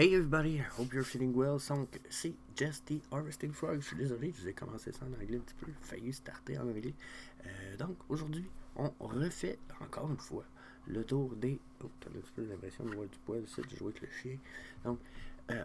Hey everybody, hope you're feeling well. Donc, c'est Just the Harvesting Frog. Je suis désolé, je vous ai commencé ça en anglais un petit peu, failli starter en anglais. Donc, aujourd'hui, on refait encore une fois le tour des. Oh, t'as un petit peu l'impression de voir du poil, de jouer avec le chien. Donc,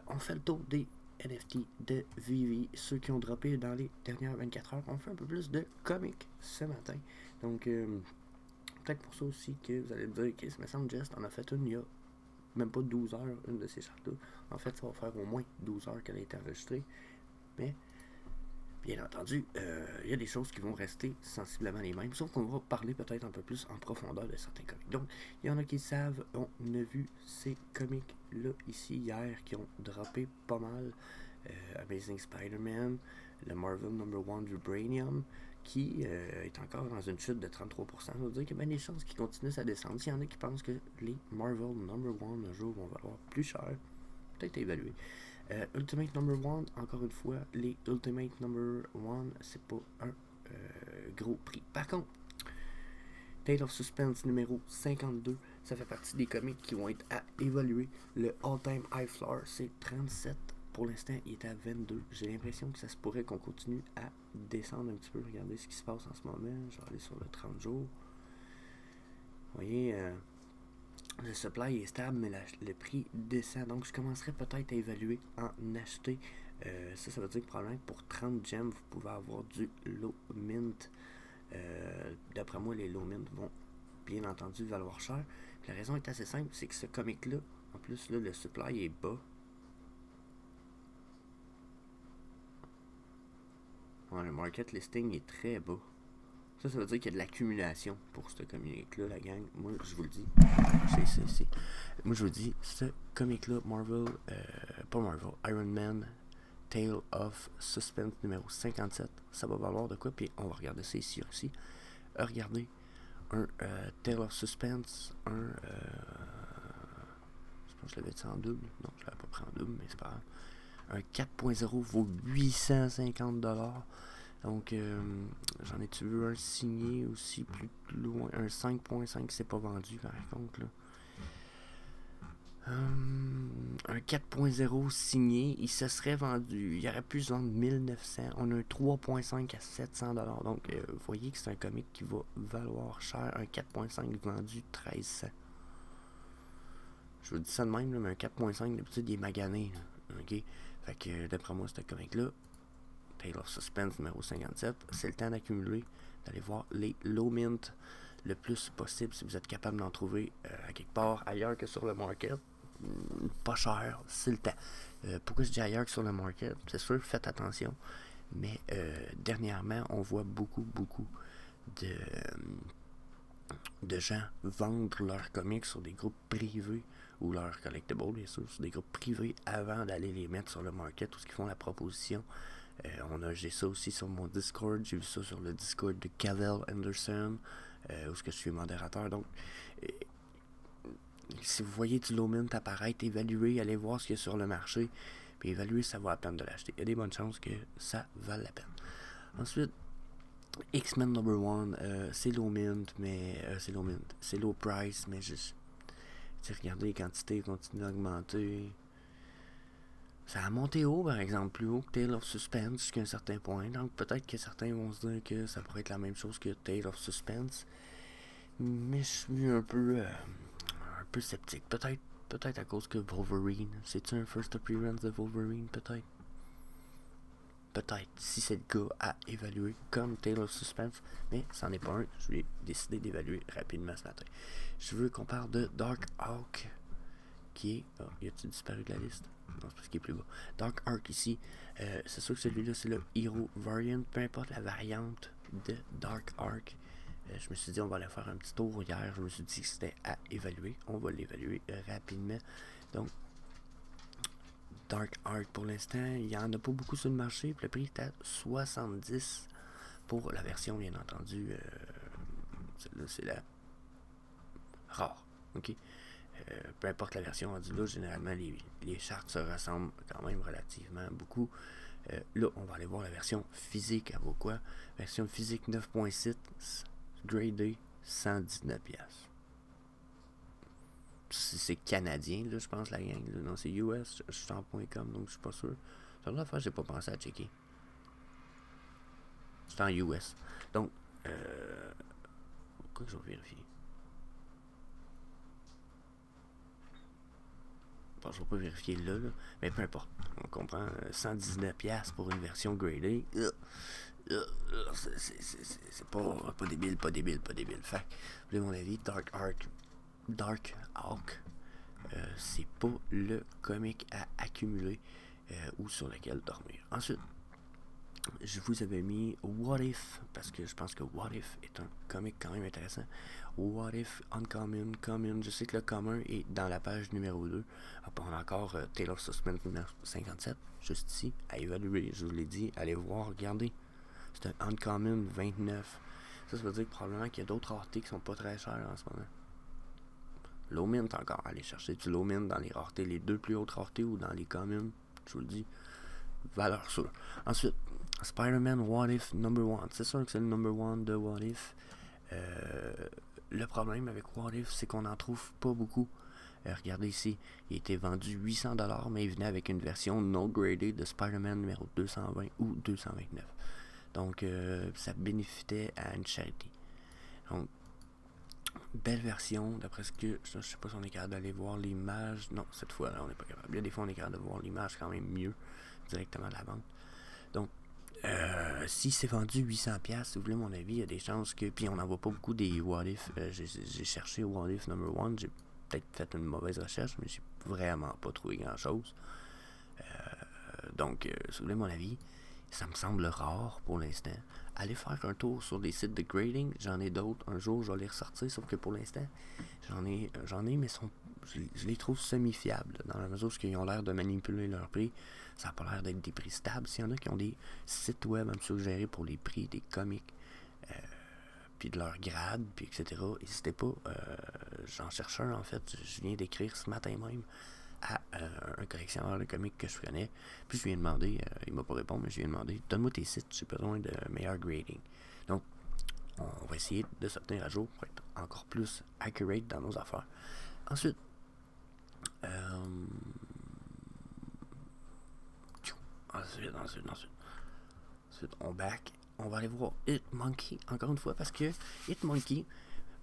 on fait le tour des NFT de Vivi, ceux qui ont droppé dans les dernières 24 heures. On fait un peu plus de comics ce matin. Donc, peut-être pour ça aussi que vous allez me dire, ok, ça me semble Just, on a fait une il y a même pas 12 heures, une de ces chartes-là. En fait, ça va faire au moins 12 heures qu'elle a été enregistrée. Mais, bien entendu, il y a des choses qui vont rester sensiblement les mêmes, sauf qu'on va parler peut-être un peu plus en profondeur de certains comics. Donc, il y en a qui savent, on a vu ces comics-là ici hier qui ont droppé pas mal. Amazing Spider-Man, le Marvel No.1 Vibranium, qui est encore dans une chute de 33%. Ça veut dire qu'il y a bien des chances qu'il continue sa descente. Il y en a qui pensent que les Marvel No.1 un jour vont valoir plus cher. Peut-être à évaluer. Ultimate No.1, encore une fois, les Ultimate No.1, c'est pas un gros prix. Par contre, Tale of Suspense numéro 52, ça fait partie des comics qui vont être à évaluer. Le all-time high floor, c'est 37. Pour l'instant, il est à 22. J'ai l'impression que ça se pourrait qu'on continue à descendre un petit peu. Regardez ce qui se passe en ce moment. Je vais aller sur le 30 jours. Vous voyez, le supply est stable, mais le prix descend. Donc, je commencerai peut-être à évaluer en acheter. Ça veut dire que probablement que pour 30 gems, vous pouvez avoir du low mint. D'après moi, les low mint vont bien entendu valoir cher. La raison est assez simple, c'est que ce comic-là, en plus, là, le supply est bas. Ouais, le market listing est très bas. Ça veut dire qu'il y a de l'accumulation pour ce comic-là, la gang. Moi, je vous le dis. Moi, je vous dis, ce comic-là, Marvel, pas Marvel, Iron Man, Tale of Suspense numéro 57, ça va valoir de quoi? Puis on va regarder ça ici aussi. Regardez, un Tale of Suspense, je pense que je l'avais dit en double. Non, je l'avais pas pris en double, mais c'est pas grave. Un 4.0 vaut 850$. Donc, j'en ai-tu vu un signé aussi plus loin. Un 5.5 c'est pas vendu par contre. Là. Un 4.0 signé, il se serait vendu. Il aurait pu se vendre 1900. On a un 3.5 à 700$. Donc, vous voyez que c'est un comic qui va valoir cher. Un 4.5 vendu 1300$. Je vous dis ça de même, là, mais un 4.5 d'habitude il est magané. Là, ok? Fait que d'après moi, ce comic-là, Tale of Suspense numéro 57, c'est le temps d'accumuler, d'aller voir les low mint le plus possible si vous êtes capable d'en trouver à quelque part ailleurs que sur le market. Pas cher, c'est le temps. Pourquoi je dis ailleurs que sur le market? C'est sûr, faites attention. Mais dernièrement, on voit beaucoup de gens vendre leurs comics sur des groupes privés ou leurs collectibles, bien sûr, sur des groupes privés avant d'aller les mettre sur le market, où ils font la proposition. J'ai ça aussi sur mon Discord, j'ai vu ça sur le Discord de Cavell Anderson, où je suis modérateur. Donc, si vous voyez du low mint apparaître, évaluez, allez voir ce qu'il y a sur le marché, puis évaluez, ça vaut la peine de l'acheter. Il y a des bonnes chances que ça vale la peine. Ensuite, X-Men No.1, c'est low mint, mais c'est low price, mais juste, regardez, les quantités continuent d'augmenter. Ça a monté haut, par exemple, plus haut que Tale of Suspense jusqu'à un certain point. Donc peut-être que certains vont se dire que ça pourrait être la même chose que Tale of Suspense. Mais je suis un peu sceptique. Peut-être à cause que Wolverine. C'est-tu un first appearance de Wolverine, peut-être? Peut-être, si c'est le cas à évaluer comme Tale of Suspense. Mais c'en est pas un. Je vais décider d'évaluer rapidement ce matin. Je veux qu'on parle de Dark Hawk. Qui est... Oh, y a-t-il disparu de la liste? Non, c'est parce qu'il est plus bas. Dark Ark ici, c'est sûr que celui-là, c'est le Hero Variant. Peu importe la variante de Dark Ark. Je me suis dit, on va aller faire un petit tour hier. Je me suis dit que c'était à évaluer. On va l'évaluer rapidement. Donc, Dark Ark, pour l'instant, il n'y en a pas beaucoup sur le marché. Puis le prix est à 70 pour la version, bien entendu. Celle-là, c'est la rare. Ok? Peu importe la version rendue là, généralement les chartes se ressemblent quand même relativement beaucoup. Là, on va aller voir la version physique. Elle vaut quoi? Version physique 9.6, gradé 119$. c'est canadien, là, je pense, la gang. Là. Non, c'est US, je suis en .com, donc je suis pas sûr. C'est une affaire, j'ai pas pensé à checker. C'est en US. Donc, quoi que je vais vérifier. Bon, je vais pas vérifier là, mais peu importe. On comprend. 119$ pour une version gradée. C'est pas débile, pas débile, pas débile. Fait que, mon avis, Dark Hawk, c'est pas le comic à accumuler ou sur lequel dormir. Ensuite, je vous avais mis What If, parce que je pense que What If est un comic quand même intéressant. What If, Uncommon, Common, je sais que le commun est dans la page numéro 2. On a encore Tale of Suspense 57, juste ici, à évaluer, je vous l'ai dit, allez voir, regardez. C'est un Uncommon 29. Ça veut dire que probablement qu'il y a d'autres raretés qui sont pas très chères en ce moment. Low mint encore, allez chercher du low mint dans les raretés, les deux plus hautes raretés ou dans les communes, je vous le dis, valeur sûre. Ensuite, Spider-Man What If number 1. C'est sûr que c'est le number 1 de What If. Le problème avec What If, c'est qu'on n'en trouve pas beaucoup. Regardez ici, il était vendu 800$, mais il venait avec une version no graded de Spider-Man numéro 220 ou 229. Donc, ça bénéficiait à une charité. Donc, belle version, d'après ce que... Je sais pas si on est capable d'aller voir l'image. Non, cette fois-là, on n'est pas capable. Bien, des fois, on est capable de voir l'image quand même mieux, directement à la vente. Donc, si c'est vendu 800$, si vous voulez mon avis, il y a des chances que... Puis on n'en voit pas beaucoup des What If. J'ai cherché What If number 1. J'ai peut-être fait une mauvaise recherche, mais j'ai vraiment pas trouvé grand-chose. Donc, si vous voulez mon avis, ça me semble rare pour l'instant. Allez faire un tour sur des sites de grading. J'en ai d'autres. Un jour, je vais les ressortir, sauf que pour l'instant, j'en ai, mais je les trouve semi-fiables. Dans la mesure où ils ont l'air de manipuler leur prix. Ça n'a pas l'air d'être des prix stables. S'il y en a qui ont des sites web à me suggérer pour les prix des comics, puis de leur grade, puis etc., n'hésitez pas. J'en cherche un, en fait. Je viens d'écrire ce matin même à un collectionneur de comics que je connais. Puis je viens demander, il m'a pas répondu, mais je viens demander, donne-moi tes sites, j'ai besoin de meilleur grading. Donc, on va essayer de se tenir à jour pour être encore plus accurate dans nos affaires. Ensuite, ensuite, on va aller voir Hitmonkey, encore une fois, parce que Hitmonkey,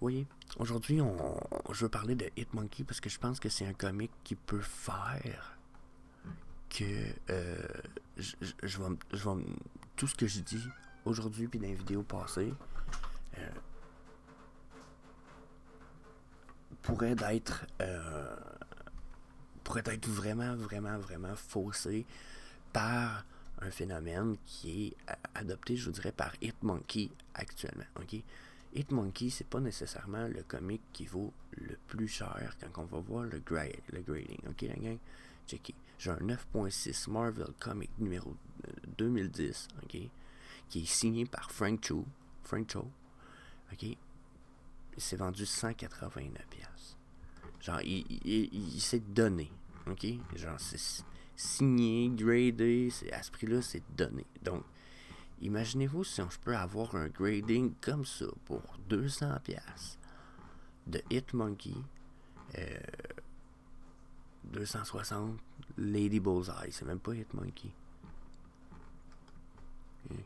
vous voyez, aujourd'hui, je veux parler de Hitmonkey parce que je pense que c'est un comic qui peut faire que tout ce que je dis aujourd'hui puis dans les vidéos passées pourrait être vraiment faussé par un phénomène qui est adopté, je vous dirais, par Hitmonkey actuellement. Ok, Hitmonkey, c'est pas nécessairement le comic qui vaut le plus cher quand on va voir le grading. Ok, la gang? Checké. J'ai un 9.6 Marvel Comic numéro 2010, ok, qui est signé par Frank Cho. Ok, c'est vendu 189$. Genre, il s'est donné, ok? Genre, c'est signé, gradé, à ce prix-là, c'est donné. Donc, imaginez-vous si je peux avoir un grading comme ça pour 200$ de Hitmonkey, 260 Lady Bullseye, c'est même pas Hitmonkey. Okay.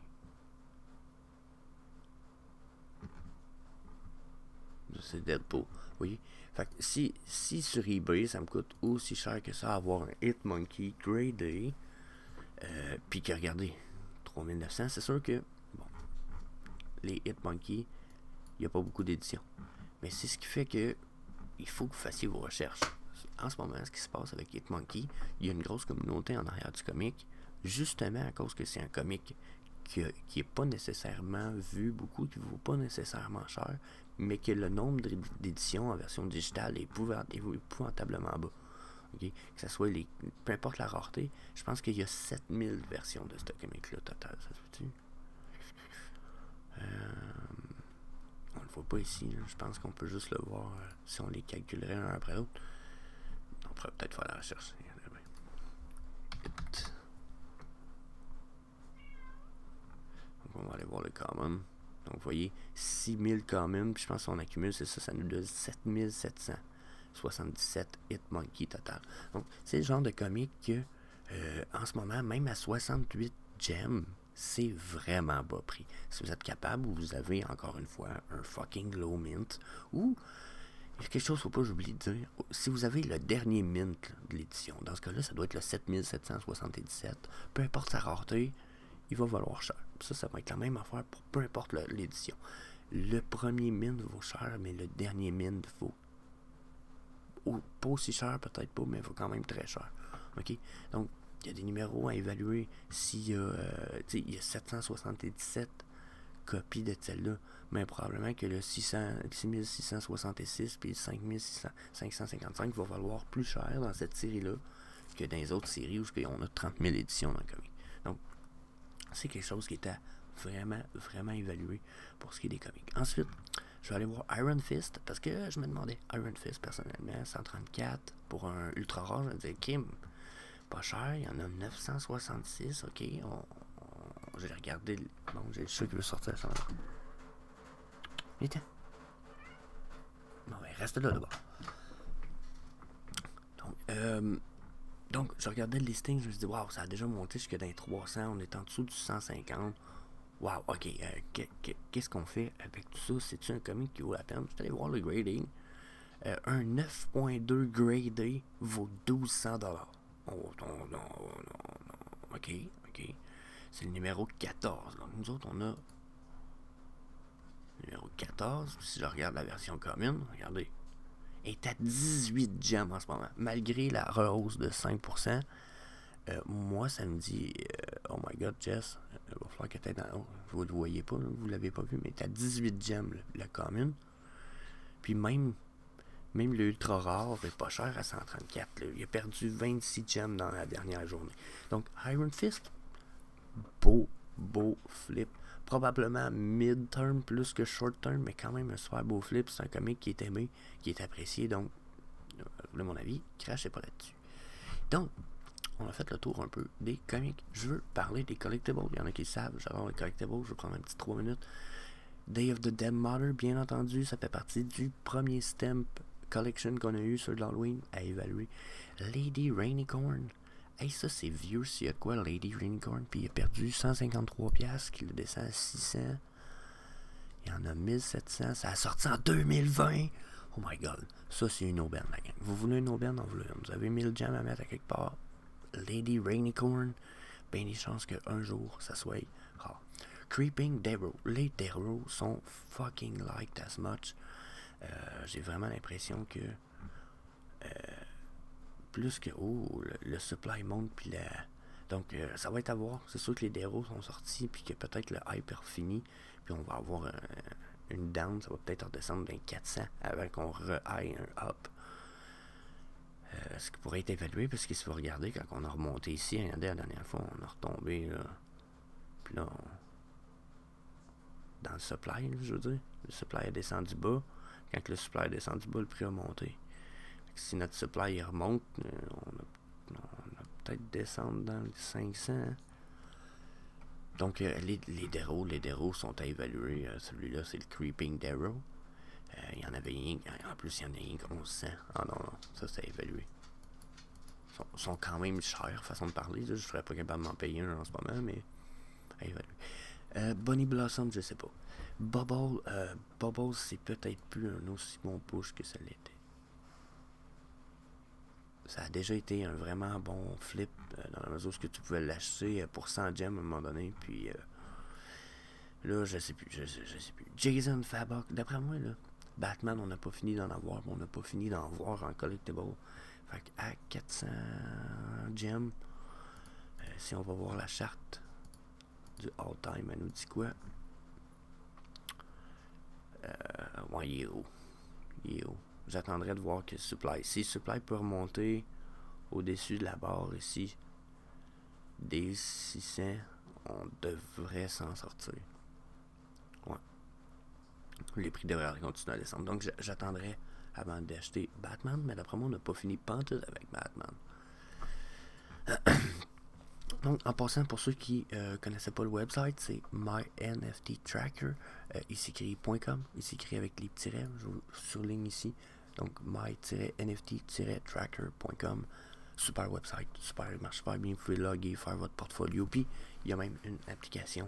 C'est Deadpool, vous voyez? Fait que si sur eBay ça me coûte aussi cher que ça avoir un Hitmonkey gradé, puis que regardez, 3900, c'est sûr que bon, les Hitmonkey, il n'y a pas beaucoup d'éditions. Mais c'est ce qui fait que il faut que vous fassiez vos recherches. En ce moment, ce qui se passe avec Hitmonkey, il y a une grosse communauté en arrière du comic, justement à cause que c'est un comic qui est pas nécessairement vu beaucoup, qui ne vaut pas nécessairement cher, mais que le nombre d'éditions en version digitale est épouvantablement bas. Okay? Que ça soit peu importe la rareté, je pense qu'il y a 7000 versions de ce comic-là total. Ça se peut-tu? On le voit pas ici. Là. Je pense qu'on peut juste le voir si on les calculerait un après l'autre. On pourrait peut-être faire la recherche. Donc on va aller voir le common. Donc vous voyez, 6000 common, puis je pense qu'on accumule, c'est ça, ça nous donne 7700. 77 Hitmonkey total. Donc, c'est le genre de comic que, en ce moment, même à 68 gems, c'est vraiment bas prix. Si vous êtes capable, ou vous avez, encore une fois, un fucking low mint, ou, il y a quelque chose, faut pas que j'oublie de dire, si vous avez le dernier mint de l'édition, dans ce cas-là, ça doit être le 7777, peu importe sa rareté, il va valoir cher. Ça va être la même affaire pour peu importe l'édition. Le premier mint vaut cher, mais le dernier mint vaut pas aussi cher, peut-être pas, mais vaut quand même très cher. OK? Donc, il y a des numéros à évaluer. S'il y a, il y a 777 copies de celle-là, mais probablement que le 6666 puis le 5555 va valoir plus cher dans cette série-là que dans les autres séries où on a 30 000 éditions dans le comic. Donc, c'est quelque chose qui est à vraiment évalué pour ce qui est des comics. Ensuite, je vais aller voir Iron Fist, parce que je me demandais, Iron Fist, personnellement, 134 pour un ultra rare, je me disais, Kim, pas cher, il y en a 966, ok, j'ai regardé, bon, j'ai le chat qui veut sortir ça. Vite. Bon, ben, reste là, d'abord. Donc, je regardais le listing, je me suis dit, waouh, ça a déjà monté jusqu'à dans les 300, on est en dessous du 150. Waouh, ok, qu'est-ce qu'on fait avec tout ça? C'est-tu un comic qui vaut la peine? Je suis allé voir le grading. Un 9.2 gradé vaut 1200$. Oh, non. Ok. C'est le numéro 14. Donc, nous autres, on a numéro 14. Si je regarde la version commune, regardez, est à 18 gems en ce moment, malgré la rehausse de 5%. Moi, ça me dit, oh my god, Jess, il va falloir que tu aies dans. Vous ne le voyez pas, vous l'avez pas vu, mais tu as 18 gems, la commune. Puis même le ultra rare est pas cher à 134. Là. Il a perdu 26 gems dans la dernière journée. Donc, Iron Fist, beau flip. Probablement mid-term plus que short-term, mais quand même un super beau flip. C'est un comic qui est aimé, qui est apprécié. Donc, vous voulez mon avis, crachez pas là-dessus. Donc, on a fait le tour un peu des comics. Je veux parler des collectibles. Il y en a qui le savent. J'adore les collectibles. Je vais prendre un petit 3 minutes. Day of the Dead Mother, bien entendu. Ça fait partie du premier stamp collection qu'on a eu sur l'Halloween à évaluer. Lady Rainicorn. Hey, ça, c'est vieux. S'il y a quoi, Lady Rainicorn? Puis il a perdu 153$, qui le descend à 600. Il y en a 1700. Ça a sorti en 2020. Oh my god. Ça, c'est une aubaine, la gang. Vous voulez une aubaine? En voulez une. Vous avez 1000 gems à mettre à quelque part. Lady Rainicorn, ben des chances qu'un jour ça soit rare. Creeping Darrow. Les Darrow sont fucking liked as much. J'ai vraiment l'impression que plus que le supply monte puis donc ça va être à voir. C'est sûr que les Darrow sont sortis puis que peut-être le hype est fini puis on va avoir une down, ça va peut-être redescendre d'un 400 avant qu'on re-high un up. Ce qui pourrait être évalué, parce que si vous regardez, quand on a remonté ici, regardez la dernière fois, on a retombé là. Puis là, dans le supply, là, je veux dire, le supply a descendu bas. Quand le supply a descendu bas, le prix a monté. Si notre supply il remonte, on a peut-être descendu dans les 500. Donc les Darrow sont à évaluer. Celui-là, c'est le Creeping Darrow. Il y en avait en plus, il y en a rien que 1100. Ah non, ça c'est à évaluer. Ils sont quand même chers, façon de parler. Je ne serais pas capable de m'en payer un en ce moment, mais à évaluer. Bunny Blossom, je sais pas. Bubble, c'est peut-être plus un aussi bon push que ça l'était. Ça a déjà été un vraiment bon flip dans la mesure où tu pouvais l'acheter pour 100 gems à un moment donné, puis là, je sais plus. Jason Fabok, d'après moi, là, Batman, on n'a pas fini d'en avoir, mais on n'a pas fini d'en voir en collectible. Fait qu'à 400 gems, si on va voir la charte du all-time, elle nous dit quoi? Ouais, il est haut. J'attendrai de voir que Supply. Si Supply peut remonter au-dessus de la barre ici, des 600, on devrait s'en sortir. Ouais. Les prix devraient continuer à descendre. Donc j'attendrai avant d'acheter Batman, mais d'après moi, on n'a pas fini pantoute avec Batman. Donc, en passant, pour ceux qui connaissaient pas le website, c'est MyNFTTracker. Il s'écrit .com, il s'écrit avec les petits rêves, je vous surligne ici. Donc my-nft-tracker.com. Super website, super, il marche super bien. Vous pouvez loguer, faire votre portfolio. Puis il y a même une application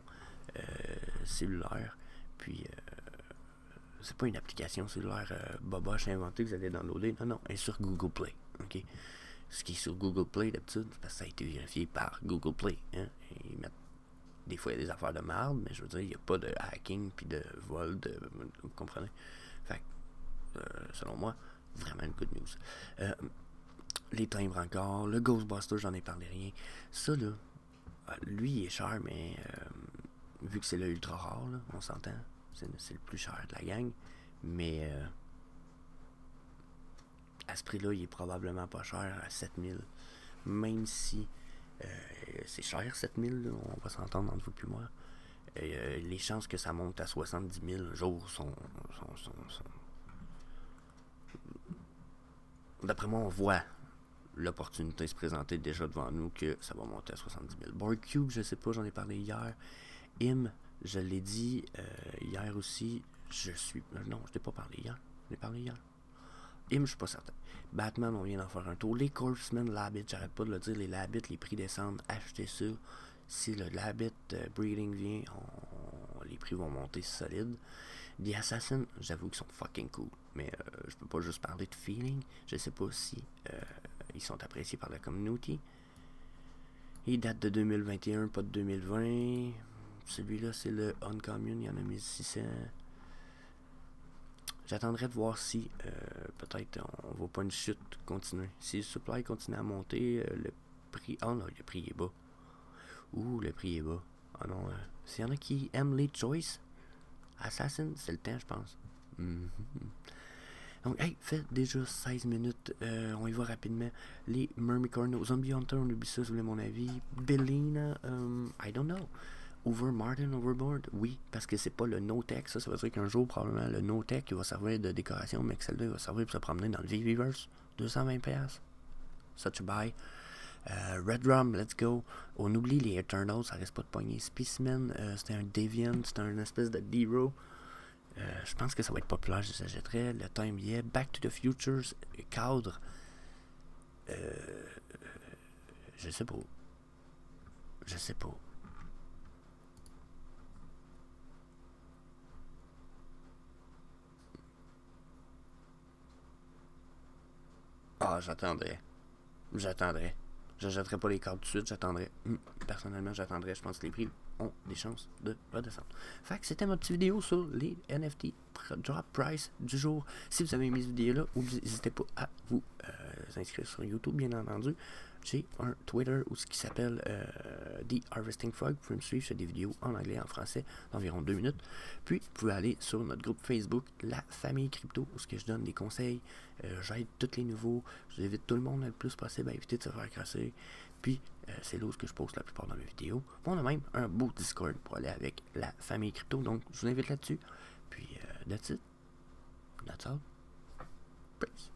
cellulaire. Puis c'est pas une application cellulaire boboche inventée que vous allez downloader. Non, non, elle est sur Google Play. OK? Ce qui est sur Google Play d'habitude, parce que ça a été vérifié par Google Play. Hein? Ils mettent des fois il y a des affaires de merde, mais je veux dire, il n'y a pas de hacking puis de vol, vous comprenez? Fait que, selon moi, vraiment une good news. Les timbres encore, le Ghostbuster, j'en ai parlé rien. Ça là, lui il est cher, mais vu que c'est le ultra rare, là, on s'entend, c'est le plus cher de la gang, mais à ce prix-là, il est probablement pas cher à 7000. Même si c'est cher 7000, là, on va s'entendre entre vous et moi. Les chances que ça monte à 70 000 un jour sont... D'après moi, on voit l'opportunité se présenter déjà devant nous que ça va monter à 70 000. Board Cube, je sais pas, j'en ai parlé hier. Im, je l'ai dit hier aussi. Non, je t'ai pas parlé hier. Je l'ai parlé hier. Im, je suis pas certain. Batman, on vient d'en faire un tour. Les Corpsmen, Labbit, j'arrête pas de le dire, les Labbit, les prix descendent, achetez ça. Si le Labbit Breeding vient, les prix vont monter solide. The Assassin, j'avoue qu'ils sont fucking cool. Mais je peux pas juste parler de feeling. Je sais pas si ils sont appréciés par la communauté. Il date de 2021, pas de 2020. Celui-là, c'est le Uncommon, il y en a 1600. J'attendrai de voir si peut-être on voit pas une chute continuer. Si le supply continue à monter, le prix... Oh non, le prix est bas. Ouh, le prix est bas. Ah non, s'il y en a qui aiment les choices, Assassin, c'est le temps, je pense. Donc, hey, fait déjà 16 minutes. On y va rapidement. Les Mermicorno, Zombie Hunter, on oublie ça, si vous voulez mon avis. Bellina, I don't know. Overboard, oui, parce que c'est pas le no-tech, ça veut dire qu'un jour, probablement, le no-tech, il va servir de décoration, mais que celle-là, il va servir pour se promener dans le V-Verse. 220$. Such a buy. Red Drum, let's go. On oublie les Eternals, ça reste pas de poignée. Specimen, c'était un Deviant, c'était un espèce de D-Row. Je pense que ça va être populaire, je les achèterais. Le Time Yeah, Back to the Futures, cadre. Je sais pas. Je sais pas. Ah, j'attendrai. J'achèterai pas les cartes tout de suite, j'attendrai. Personnellement, j'attendrai. Je pense que les prix ont des chances de redescendre. Fait que c'était ma petite vidéo sur les NFT drop price du jour. Si vous avez aimé cette vidéo-là, n'hésitez pas à vous inscrire sur YouTube, bien entendu. J'ai un Twitter où ce qui s'appelle The Harvesting Frog. Vous pouvez me suivre sur des vidéos en anglais et en français d'environ 2 minutes. Puis, vous pouvez aller sur notre groupe Facebook, La Famille Crypto, où ce que je donne des conseils. J'aide tous les nouveaux. Je vous invite tout le monde le plus possible à éviter de se faire crasser. Puis, c'est là où je poste la plupart de mes vidéos. On a même un beau Discord pour aller avec La Famille Crypto. Donc, je vous invite là-dessus. Puis, that's it. That's all. Peace.